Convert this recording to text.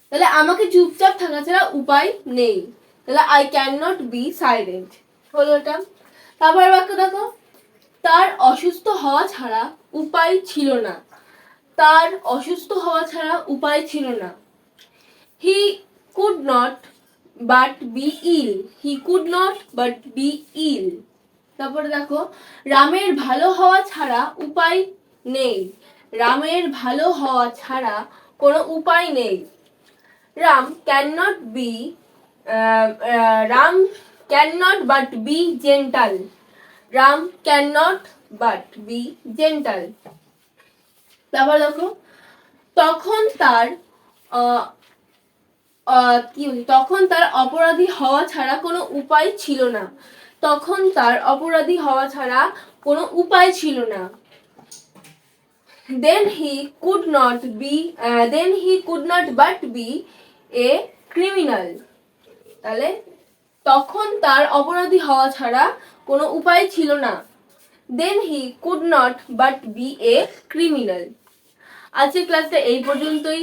তাহলে আমাকে চুপচাপ থাকা ছাড়া উপায় নেই, তাহলে I can not be silent হলো এটা। তারপর বাক্য দেখো, তার অসুস্থ হওয়া ছাড়া উপায় ছিল না। তার অসুস্থ হওয়া ছাড়া উপায় ছিল না। He could not but be ill. He could not but be ill. তারপরে দেখো, রামের ভালো হওয়া ছাড়া উপায় নেই। রামের ভালো হওয়া ছাড়া কোনো উপায় নেই। Ram can not be Ram can not but be gentle. Ram can not but be gentle. তারপর দেখো, তখন তার তখন তার অপরাধী হওয়া ছাড়া কোনো উপায় ছিল না। তখন তার অপরাধী হওয়া ছাড়া কোনো উপায় ছিল না। then he could not but be a criminal। তাহলে তখন তার অপরাধী হওয়া ছাড়া কোনো উপায় ছিল না। then he could not but be a criminal। আজকের ক্লাসটা এই পর্যন্তই।